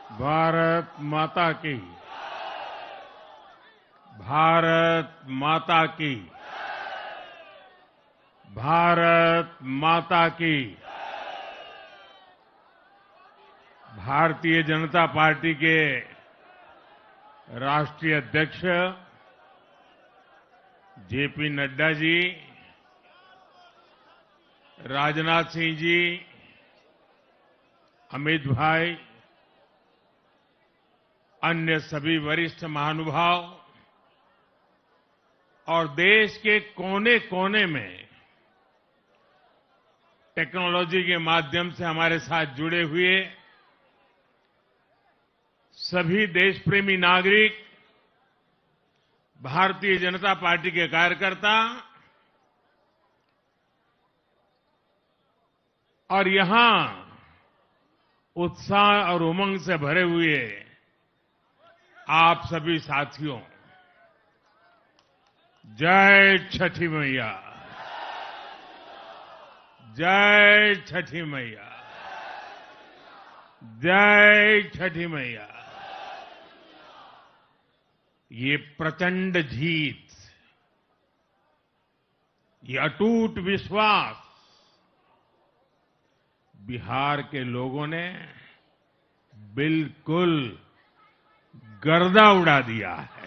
भारत माता की। भारत माता की। भारत माता की। भारतीय जनता पार्टी के राष्ट्रीय अध्यक्ष जेपी नड्डा जी, राजनाथ सिंह जी, अमित भाई, अन्य सभी वरिष्ठ महानुभाव और देश के कोने कोने में टेक्नोलॉजी के माध्यम से हमारे साथ जुड़े हुए सभी देशप्रेमी नागरिक, भारतीय जनता पार्टी के कार्यकर्ता और यहां उत्साह और उमंग से भरे हुए आप सभी साथियों, जय छठी मैया। जय छठी मैया। जय छठी मैया। ये प्रचंड जीत, ये अटूट विश्वास बिहार के लोगों ने बिल्कुल गर्दा उड़ा दिया है।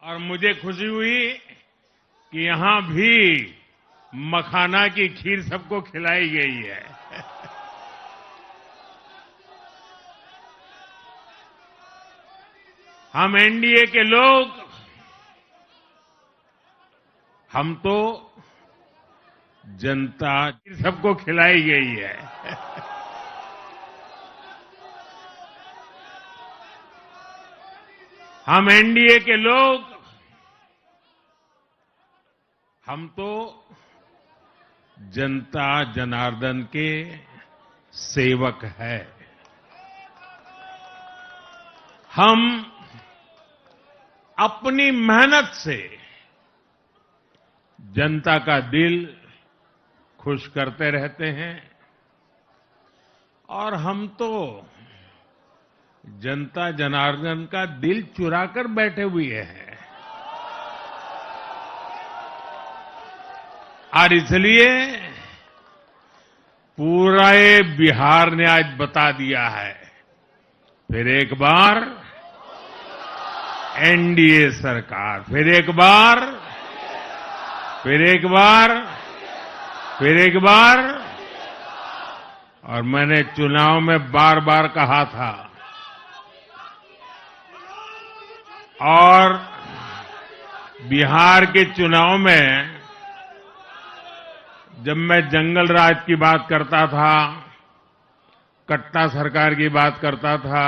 और मुझे खुशी हुई कि यहां भी मखाना की खीर सबको खिलाई गई है। हम एनडीए के लोग, हम तो जनता सबको खिलाई गई है। हम एनडीए के लोग, हम तो जनता जनार्दन के सेवक हैं। हम अपनी मेहनत से जनता का दिल खुश करते रहते हैं और हम तो जनता जनार्दन का दिल चुरा कर बैठे हुए हैं। और इसलिए पूरा ये बिहार ने आज बता दिया है, फिर एक बार एनडीए सरकार, फिर एक बार, फिर एक बार, फिर एक बार। और मैंने चुनाव में बार बार कहा था और बिहार के चुनाव में जब मैं जंगल राज की बात करता था, कट्टा सरकार की बात करता था,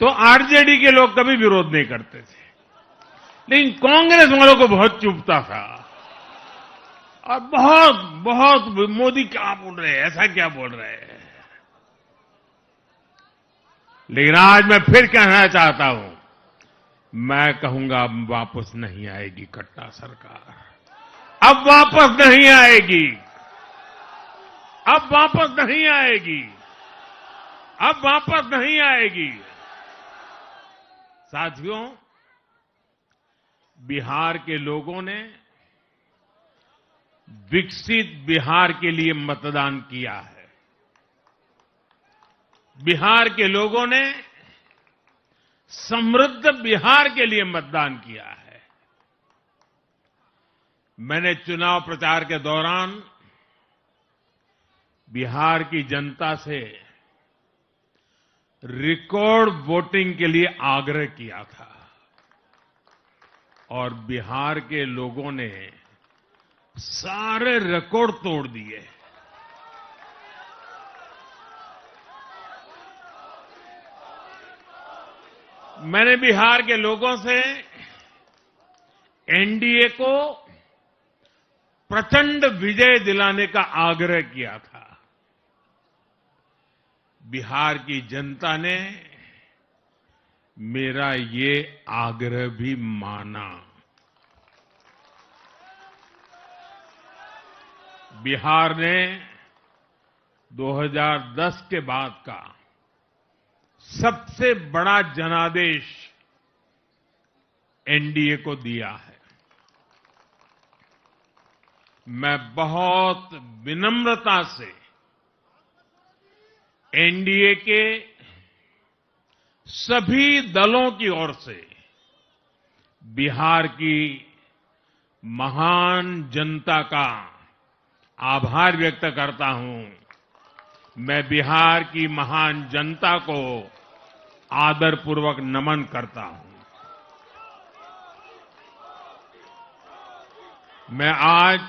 तो आरजेडी के लोग कभी विरोध नहीं करते थे, लेकिन कांग्रेस वालों को बहुत चुभता था और बहुत बहुत मोदी क्या बोल रहे हैं, ऐसा क्या बोल रहे हैं। लेकिन आज मैं फिर कहना चाहता हूं, मैं कहूंगा अब वापस नहीं आएगी कट्टा सरकार, अब वापस नहीं आएगी, अब वापस नहीं आएगी, अब वापस नहीं आएगी। साथियों, बिहार के लोगों ने विकसित बिहार के लिए मतदान किया है। बिहार के लोगों ने समृद्ध बिहार के लिए मतदान किया है। मैंने चुनाव प्रचार के दौरान बिहार की जनता से रिकॉर्ड वोटिंग के लिए आग्रह किया था और बिहार के लोगों ने सारे रिकॉर्ड तोड़ दिए। मैंने बिहार के लोगों से एनडीए को प्रचंड विजय दिलाने का आग्रह किया था। बिहार की जनता ने मेरा ये आग्रह भी माना। बिहार ने 2010 के बाद का सबसे बड़ा जनादेश एनडीए को दिया है। मैं बहुत विनम्रता से एनडीए के सभी दलों की ओर से बिहार की महान जनता का आभार व्यक्त करता हूं। मैं बिहार की महान जनता को आदरपूर्वक नमन करता हूं। मैं आज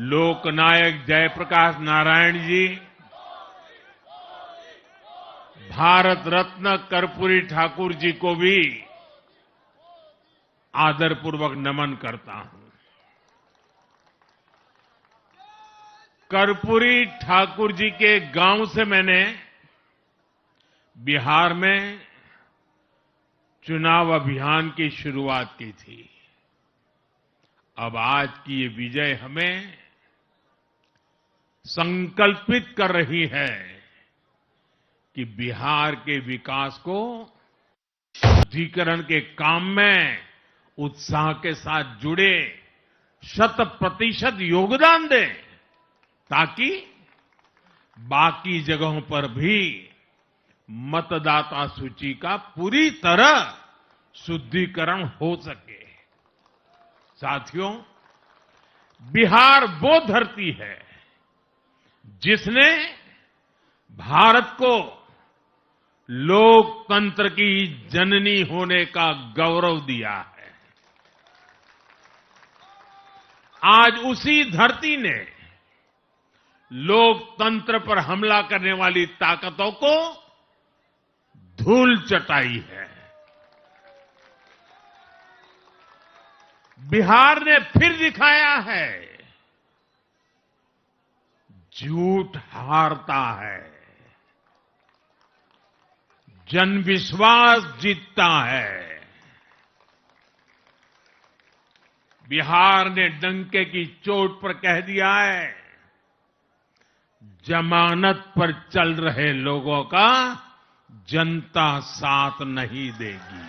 लोकनायक जयप्रकाश नारायण जी, भारत रत्न कर्पूरी ठाकुर जी को भी आदरपूर्वक नमन करता हूं। कर्पूरी ठाकुर जी के गांव से मैंने बिहार में चुनाव अभियान की शुरुआत की थी। अब आज की ये विजय हमें संकल्पित कर रही है कि बिहार के विकास को शुद्धिकरण के काम में उत्साह के साथ जुड़े, 100% योगदान दें, ताकि बाकी जगहों पर भी मतदाता सूची का पूरी तरह शुद्धिकरण हो सके। साथियों, बिहार वो धरती है जिसने भारत को लोकतंत्र की जननी होने का गौरव दिया है। आज उसी धरती ने लोकतंत्र पर हमला करने वाली ताकतों को धूल चटाई है। बिहार ने फिर दिखाया है, झूठ हारता है, जनविश्वास जीतता है। बिहार ने डंके की चोट पर कह दिया है, जमानत पर चल रहे लोगों का जनता साथ नहीं देगी।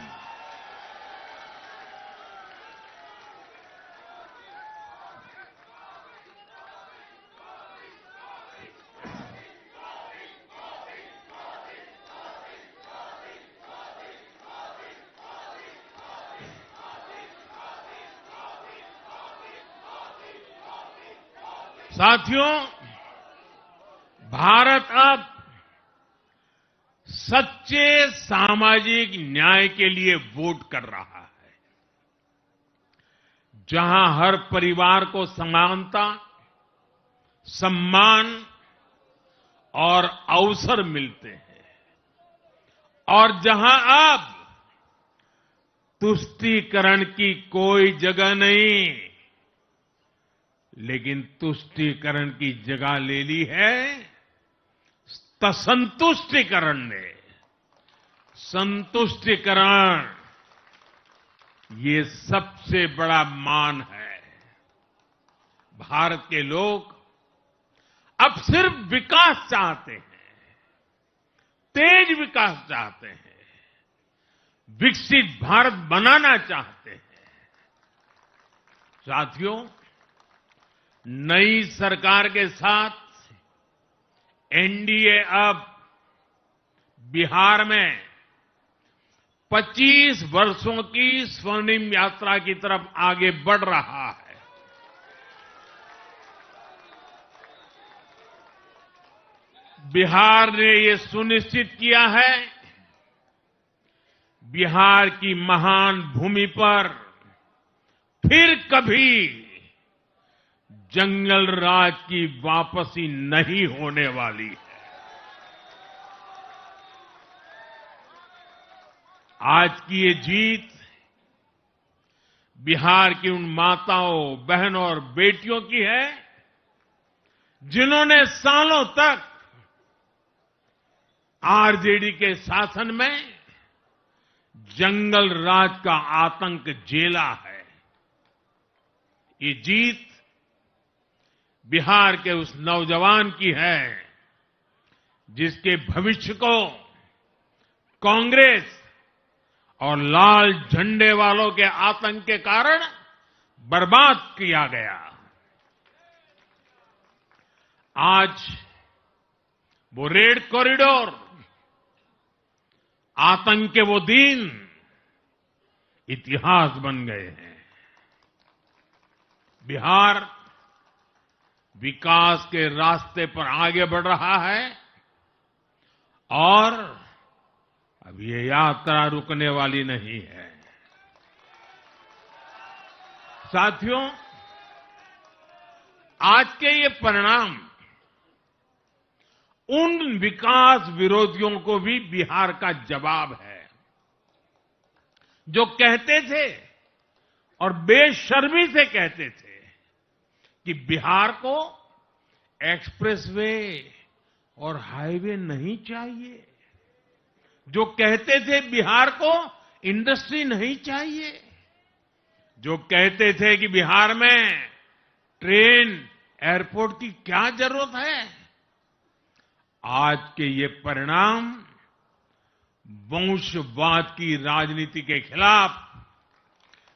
साथियों, भारत अब सच्चे सामाजिक न्याय के लिए वोट कर रहा है, जहां हर परिवार को समानता, सम्मान और अवसर मिलते हैं, और जहां अब तुष्टीकरण की कोई जगह नहीं, लेकिन तुष्टीकरण की जगह ले ली है संतुष्टीकरण ने। संतुष्टीकरण ये सबसे बड़ा मान है। भारत के लोग अब सिर्फ विकास चाहते हैं, तेज विकास चाहते हैं, विकसित भारत बनाना चाहते हैं। साथियों, नई सरकार के साथ एनडीए अब बिहार में 25 वर्षों की स्वर्णिम यात्रा की तरफ आगे बढ़ रहा है। बिहार ने ये सुनिश्चित किया है, बिहार की महान भूमि पर फिर कभी जंगल राज की वापसी नहीं होने वाली है। आज की ये जीत बिहार की उन माताओं, बहनों और बेटियों की है जिन्होंने सालों तक आरजेडी के शासन में जंगल राज का आतंक झेला है। ये जीत बिहार के उस नौजवान की है जिसके भविष्य को कांग्रेस और लाल झंडे वालों के आतंक के कारण बर्बाद किया गया। आज वो रेड कॉरिडोर, आतंक के वो दिन इतिहास बन गए हैं। बिहार विकास के रास्ते पर आगे बढ़ रहा है और अब ये यात्रा रुकने वाली नहीं है। साथियों, आज के ये परिणाम उन विकास विरोधियों को भी बिहार का जवाब है जो कहते थे और बेशर्मी से कहते थे कि बिहार को एक्सप्रेसवे और हाईवे नहीं चाहिए, जो कहते थे बिहार को इंडस्ट्री नहीं चाहिए, जो कहते थे कि बिहार में ट्रेन, एयरपोर्ट की क्या जरूरत है। आज के ये परिणाम वंशवाद की राजनीति के खिलाफ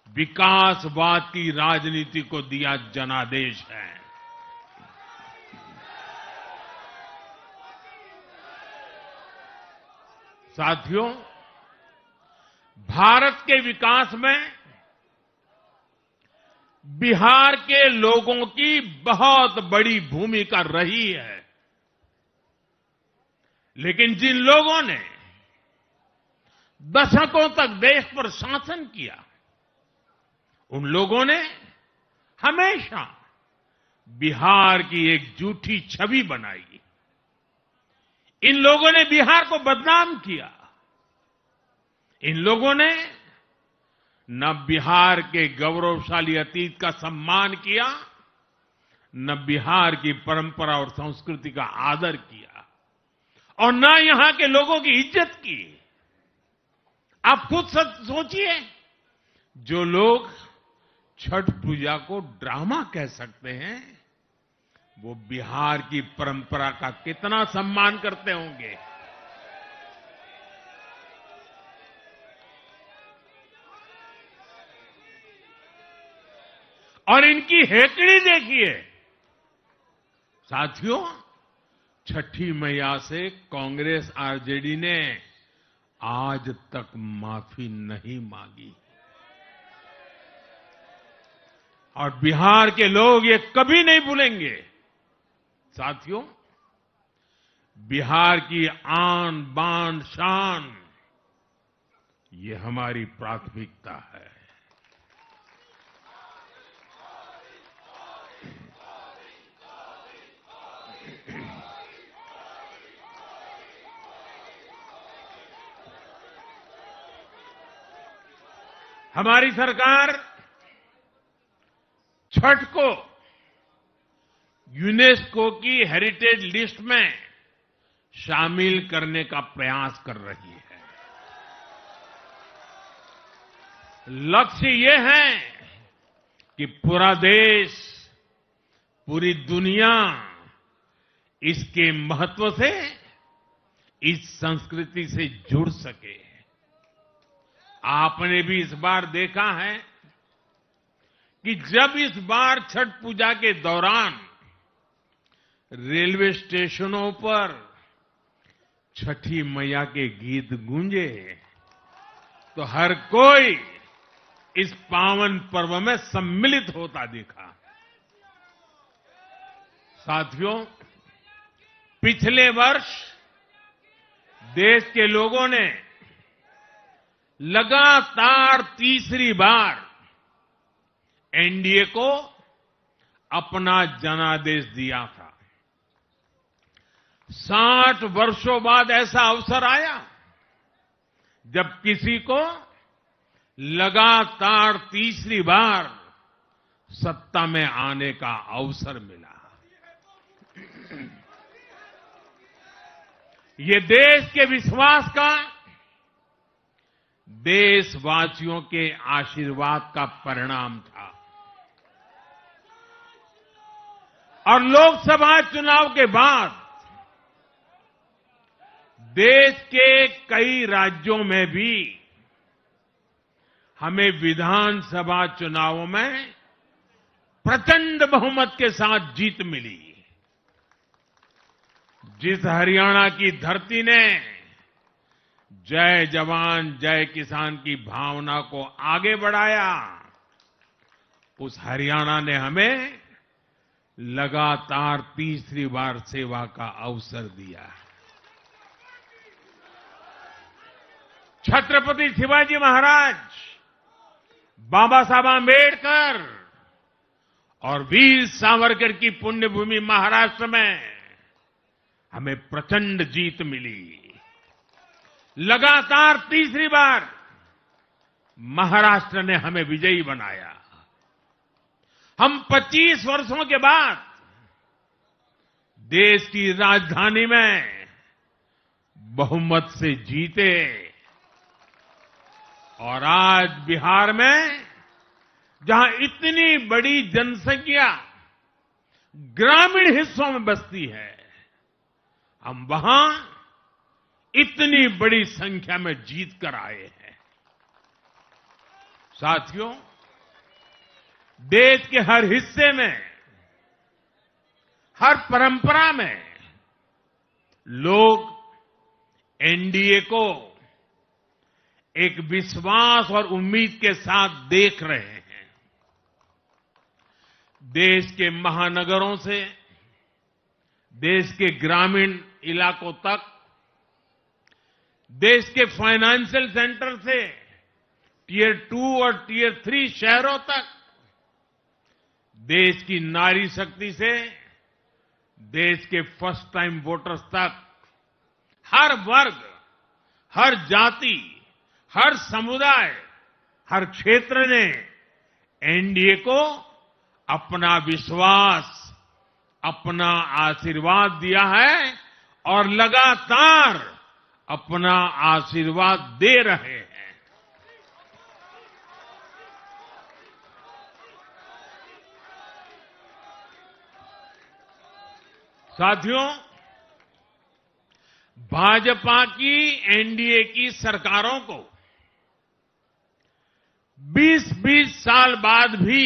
विकासवाद की राजनीति को दिया जनादेश है। साथियों, भारत के विकास में बिहार के लोगों की बहुत बड़ी भूमिका रही है, लेकिन जिन लोगों ने दशकों तक देश पर शासन किया, उन लोगों ने हमेशा बिहार की एक झूठी छवि बनाई। इन लोगों ने बिहार को बदनाम किया। इन लोगों ने न बिहार के गौरवशाली अतीत का सम्मान किया, न बिहार की परंपरा और संस्कृति का आदर किया और न यहां के लोगों की इज्जत की। आप खुद सोचिए, जो लोग छठ पूजा को ड्रामा कह सकते हैं, वो बिहार की परंपरा का कितना सम्मान करते होंगे। और इनकी हेकड़ी देखिए। साथियों, छठी मैया से कांग्रेस आरजेडी ने आज तक माफी नहीं मांगी और बिहार के लोग ये कभी नहीं भूलेंगे। साथियों, बिहार की आन बान शान, ये हमारी प्राथमिकता है। हमारी सरकार छठ को यूनेस्को की हेरिटेज लिस्ट में शामिल करने का प्रयास कर रही है। लक्ष्य ये है कि पूरा देश, पूरी दुनिया इसके महत्व से, इस संस्कृति से जुड़ सके। आपने भी इस बार देखा है कि जब इस बार छठ पूजा के दौरान रेलवे स्टेशनों पर छठी मैया के गीत गूंजे, तो हर कोई इस पावन पर्व में सम्मिलित होता दिखा। साथियों, पिछले वर्ष देश के लोगों ने लगातार तीसरी बार एनडीए को अपना जनादेश दिया था। 60 वर्षों बाद ऐसा अवसर आया जब किसी को लगातार तीसरी बार सत्ता में आने का अवसर मिला। ये देश के विश्वास का, देशवासियों के आशीर्वाद का परिणाम था। और लोकसभा चुनाव के बाद देश के कई राज्यों में भी हमें विधानसभा चुनावों में प्रचंड बहुमत के साथ जीत मिली। जिस हरियाणा की धरती ने जय जवान जय किसान की भावना को आगे बढ़ाया, उस हरियाणा ने हमें लगातार तीसरी बार सेवा का अवसर दिया है। छत्रपति शिवाजी महाराज, बाबा साहब आंबेडकर और वीर सावरकर की पुण्यभूमि महाराष्ट्र में हमें प्रचंड जीत मिली। लगातार तीसरी बार महाराष्ट्र ने हमें विजयी बनाया। हम 25 वर्षों के बाद देश की राजधानी में बहुमत से जीते और आज बिहार में जहां इतनी बड़ी जनसंख्या ग्रामीण हिस्सों में बसती है, हम वहां इतनी बड़ी संख्या में जीत कर आए हैं। साथियों, देश के हर हिस्से में, हर परंपरा में लोग एनडीए को एक विश्वास और उम्मीद के साथ देख रहे हैं। देश के महानगरों से देश के ग्रामीण इलाकों तक, देश के फाइनेंशियल सेंटर से टियर 2 और टियर 3 शहरों तक, देश की नारी शक्ति से देश के फर्स्ट टाइम वोटर्स तक, हर वर्ग, हर जाति, हर समुदाय, हर क्षेत्र ने एनडीए को अपना विश्वास, अपना आशीर्वाद दिया है और लगातार अपना आशीर्वाद दे रहे हैं। साथियों, भाजपा की एनडीए की सरकारों को 20-20 साल बाद भी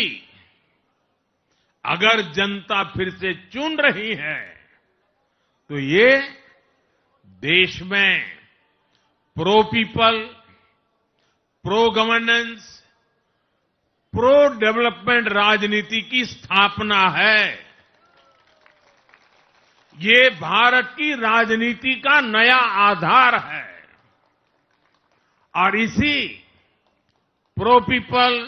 अगर जनता फिर से चुन रही है तो ये देश में pro people, pro governance, pro development राजनीति की स्थापना है। ये भारत की राजनीति का नया आधार है और इसी pro people,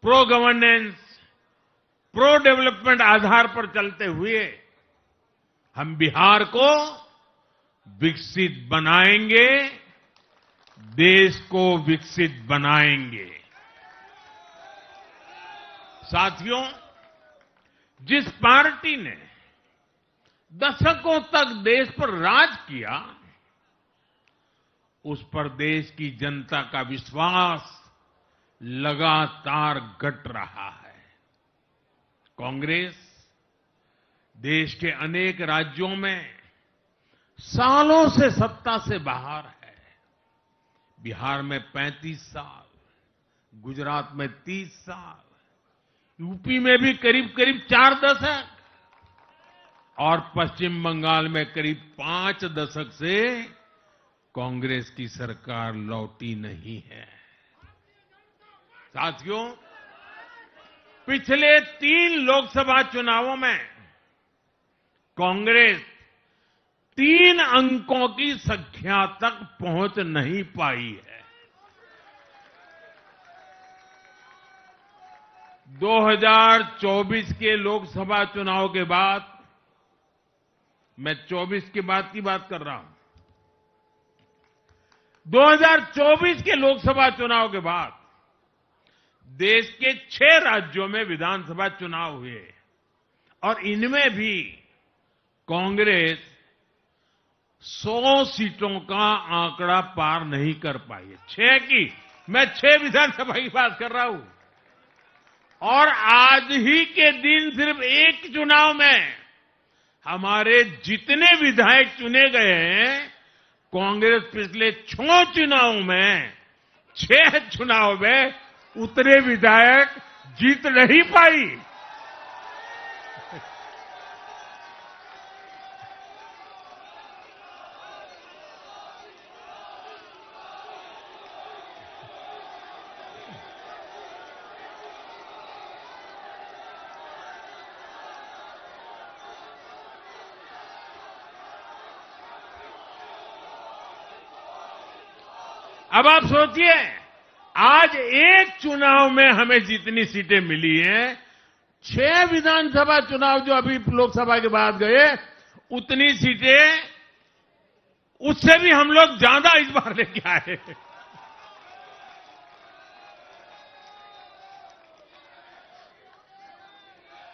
pro governance, pro development आधार पर चलते हुए हम बिहार को विकसित बनाएंगे, देश को विकसित बनाएंगे। साथियों, जिस पार्टी ने दशकों तक देश पर राज किया, उस पर देश की जनता का विश्वास लगातार घट रहा है। कांग्रेस देश के अनेक राज्यों में सालों से सत्ता से बाहर है। बिहार में 35 साल, गुजरात में 30 साल, यूपी में भी करीब करीब 4 दशक और पश्चिम बंगाल में करीब 5 दशक से कांग्रेस की सरकार लौटी नहीं है। साथियों, पिछले 3 लोकसभा चुनावों में कांग्रेस 3 अंकों की संख्या तक पहुंच नहीं पाई है। 2024 के लोकसभा चुनाव के बाद, मैं 24 के बाद की बात कर रहा हूं, 2024 के लोकसभा चुनाव के बाद देश के 6 राज्यों में विधानसभा चुनाव हुए और इनमें भी कांग्रेस 100 सीटों का आंकड़ा पार नहीं कर पाई है। 6 की, मैं 6 विधानसभा की बात कर रहा हूं। और आज ही के दिन सिर्फ एक चुनाव में हमारे जितने विधायक चुने गए हैं, कांग्रेस पिछले 6 चुनावों में 6 चुनाव में उतने विधायक जीत नहीं पाई। अब आप सोचिए, आज एक चुनाव में हमें जितनी सीटें मिली हैं, 6 विधानसभा चुनाव जो अभी लोकसभा के बाद गए, उतनी सीटें उससे भी हम लोग ज्यादा इस बार लेके आए।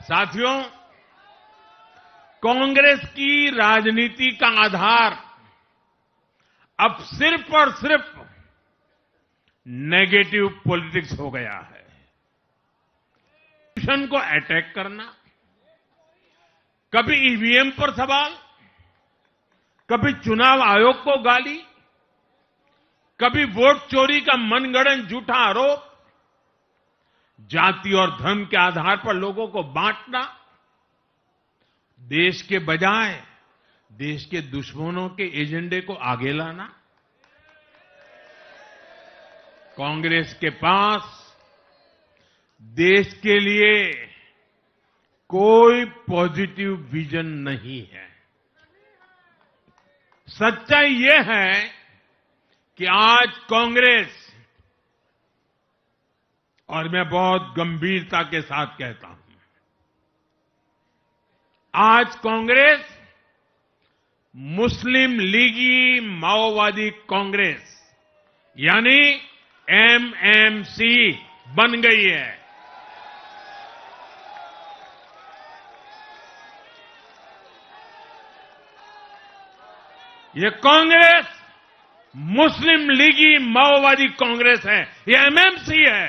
साथियों, कांग्रेस की राजनीति का आधार अब सिर्फ और सिर्फ नेगेटिव पॉलिटिक्स हो गया है। मिशन को अटैक करना, कभी ईवीएम पर सवाल, कभी चुनाव आयोग को गाली, कभी वोट चोरी का मनगढ़ंत झूठा आरोप, जाति और धर्म के आधार पर लोगों को बांटना, देश के बजाय देश के दुश्मनों के एजेंडे को आगे लाना। कांग्रेस के पास देश के लिए कोई पॉजिटिव विजन नहीं है। सच्चाई ये है कि आज कांग्रेस, और मैं बहुत गंभीरता के साथ कहता हूं, आज कांग्रेस मुस्लिम लीगी माओवादी कांग्रेस यानी एमएमसी बन गई है। ये कांग्रेस मुस्लिम लीगी माओवादी कांग्रेस है, ये एमएमसी है।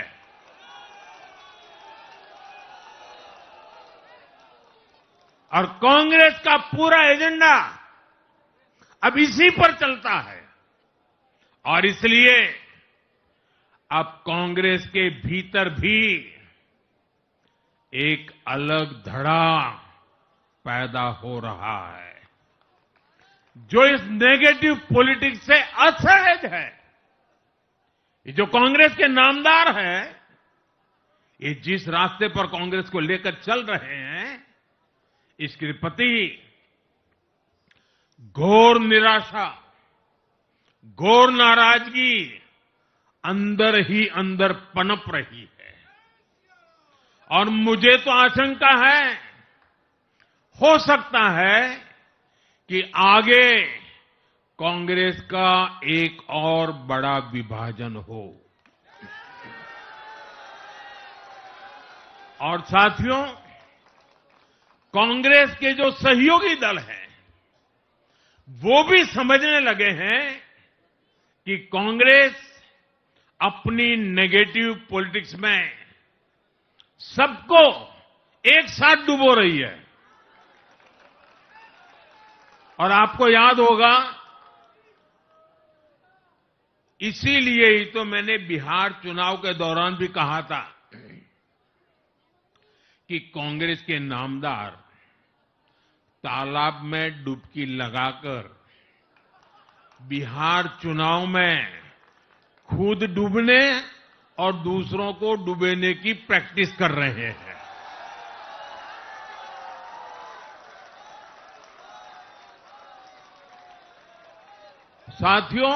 और कांग्रेस का पूरा एजेंडा अब इसी पर चलता है। और इसलिए अब कांग्रेस के भीतर भी एक अलग धड़ा पैदा हो रहा है, जो इस नेगेटिव पॉलिटिक्स से असहज है। ये जो कांग्रेस के नामदार हैं, ये जिस रास्ते पर कांग्रेस को लेकर चल रहे हैं, इसके प्रति घोर निराशा, घोर नाराजगी अंदर ही अंदर पनप रही है। और मुझे तो आशंका है, हो सकता है कि आगे कांग्रेस का एक और बड़ा विभाजन हो। और साथियों, कांग्रेस के जो सहयोगी दल हैं, वो भी समझने लगे हैं कि कांग्रेस अपनी नेगेटिव पॉलिटिक्स में सबको एक साथ डुबो रही है। और आपको याद होगा, इसीलिए ही तो मैंने बिहार चुनाव के दौरान भी कहा था कि कांग्रेस के नामदार तालाब में डुबकी लगाकर बिहार चुनाव में खुद डूबने और दूसरों को डुबेने की प्रैक्टिस कर रहे हैं। साथियों,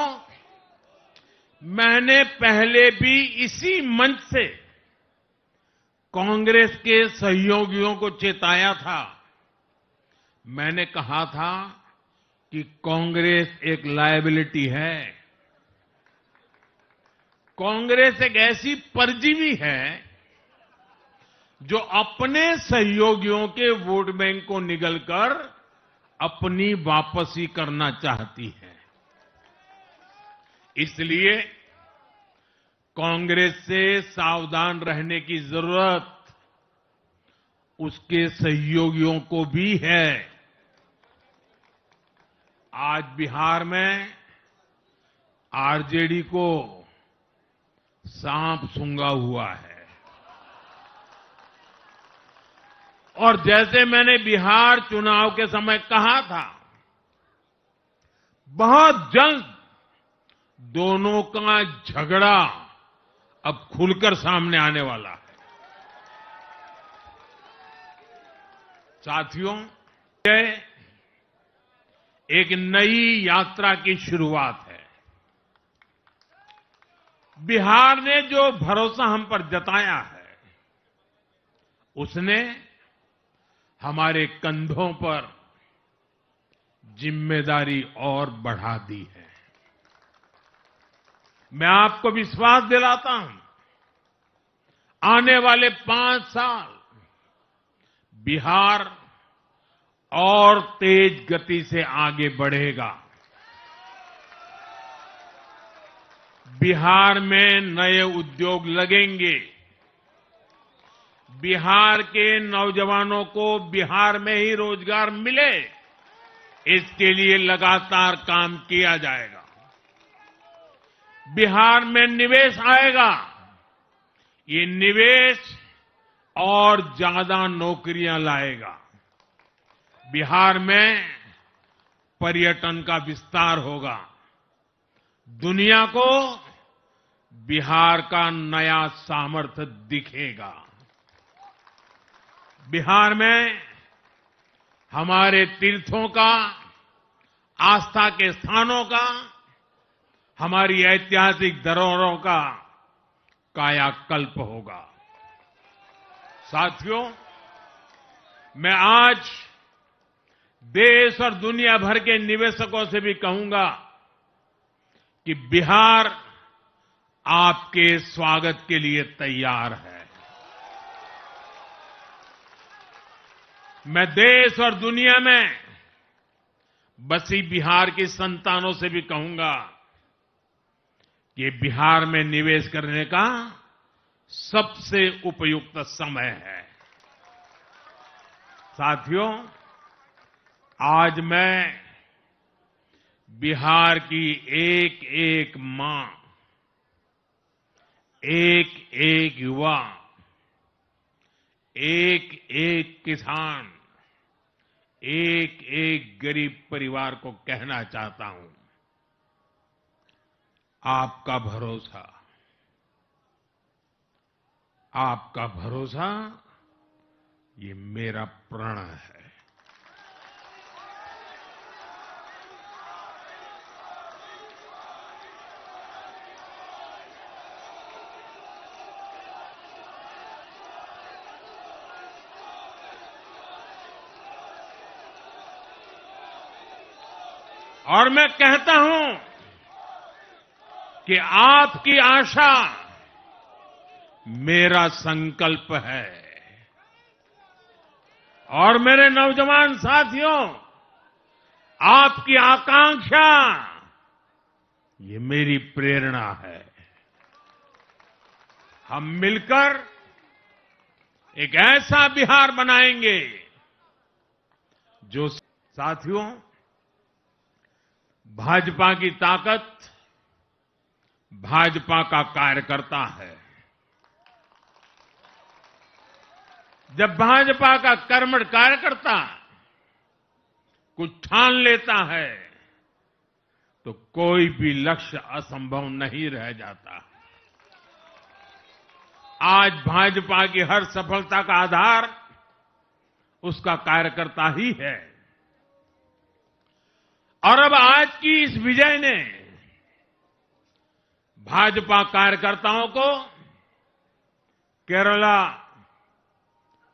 मैंने पहले भी इसी मंच से कांग्रेस के सहयोगियों को चेताया था। मैंने कहा था कि कांग्रेस एक लायबिलिटी है, कांग्रेस एक ऐसी परजीवी है जो अपने सहयोगियों के वोट बैंक को निगलकर अपनी वापसी करना चाहती है। इसलिए कांग्रेस से सावधान रहने की जरूरत उसके सहयोगियों को भी है। आज बिहार में आरजेडी को सांप सूंघा हुआ है और जैसे मैंने बिहार चुनाव के समय कहा था, बहुत जल्द दोनों का झगड़ा अब खुलकर सामने आने वाला है। साथियों, ये एक नई यात्रा की शुरुआत है। बिहार ने जो भरोसा हम पर जताया है, उसने हमारे कंधों पर जिम्मेदारी और बढ़ा दी है। मैं आपको विश्वास दिलाता हूं, आने वाले 5 साल बिहार और तेज गति से आगे बढ़ेगा। बिहार में नए उद्योग लगेंगे। बिहार के नौजवानों को बिहार में ही रोजगार मिले, इसके लिए लगातार काम किया जाएगा। बिहार में निवेश आएगा। ये निवेश और ज्यादा नौकरियां लाएगा। बिहार में पर्यटन का विस्तार होगा। दुनिया को बिहार का नया सामर्थ्य दिखेगा। बिहार में हमारे तीर्थों का, आस्था के स्थानों का, हमारी ऐतिहासिक धरोहरों का कायाकल्प होगा। साथियों, मैं आज देश और दुनिया भर के निवेशकों से भी कहूंगा कि बिहार आपके स्वागत के लिए तैयार है। मैं देश और दुनिया में बसी बिहार की संतानों से भी कहूंगा कि बिहार में निवेश करने का सबसे उपयुक्त समय है। साथियों, आज मैं बिहार की एक एक मां, एक एक युवा, एक एक किसान, एक एक गरीब परिवार को कहना चाहता हूं, आपका भरोसा, आपका भरोसा ये मेरा प्रण है। और मैं कहता हूं कि आपकी आशा मेरा संकल्प है। और मेरे नौजवान साथियों, आपकी आकांक्षा ये मेरी प्रेरणा है। हम मिलकर एक ऐसा बिहार बनाएंगे जो, साथियों, भाजपा की ताकत भाजपा का कार्यकर्ता है। जब भाजपा का कर्मठ कार्यकर्ता कुछ ठान लेता है तो कोई भी लक्ष्य असंभव नहीं रह जाता। आज भाजपा की हर सफलता का आधार उसका कार्यकर्ता ही है। और अब आज की इस विजय ने भाजपा कार्यकर्ताओं को केरला,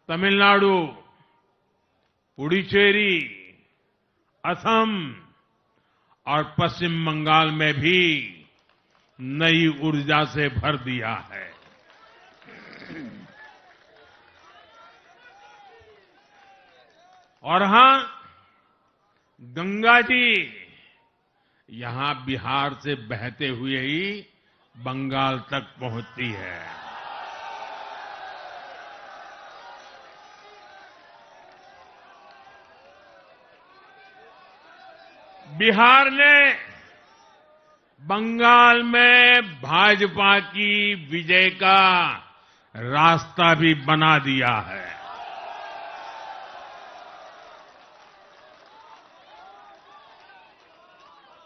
तमिलनाडु, पुडुचेरी, असम और पश्चिम बंगाल में भी नई ऊर्जा से भर दिया है। और हां, गंगा जी यहां बिहार से बहते हुए ही बंगाल तक पहुंचती है। बिहार ने बंगाल में भाजपा की विजय का रास्ता भी बना दिया है।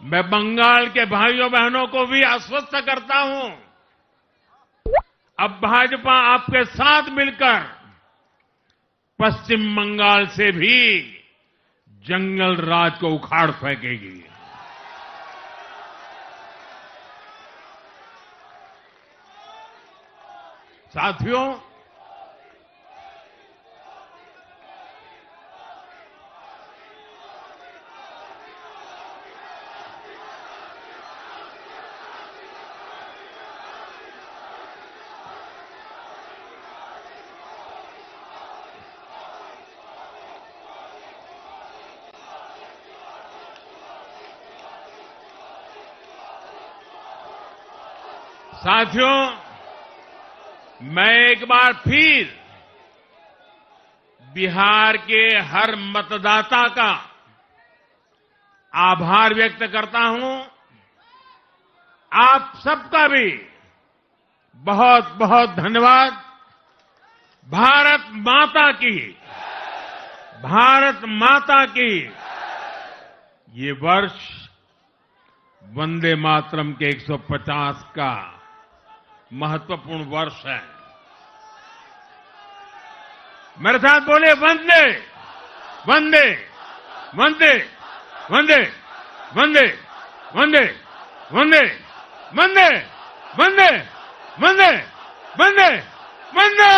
मैं बंगाल के भाइयों बहनों को भी आश्वस्त करता हूं, अब भाजपा आपके साथ मिलकर पश्चिम बंगाल से भी जंगल राज को उखाड़ फेंकेगी। साथियों, मैं एक बार फिर बिहार के हर मतदाता का आभार व्यक्त करता हूं। आप सबका भी बहुत बहुत धन्यवाद। भारत माता की, भारत माता की। ये वर्ष वंदे मातरम के 150 का महत्वपूर्ण वर्ष है। मेरे साथ बोले वंदे वंदे वंदे वंदे वंदे वंदे वंदे वंदे वंदे वंदे वंदे वंदे।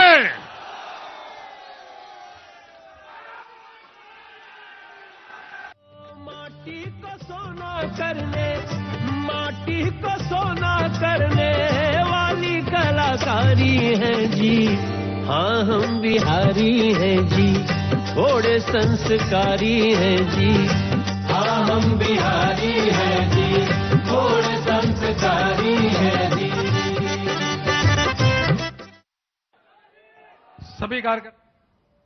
माटी को सोना करने, माटी को सोना करने वाली कलाकारी है जी। हाँ, हम बिहारी हैं जी, थोड़े संस्कारी हैं जी। हाँ, हम बिहारी हैं जी, थोड़े संस्कारी हैं जी। सभी कार्यकर्ता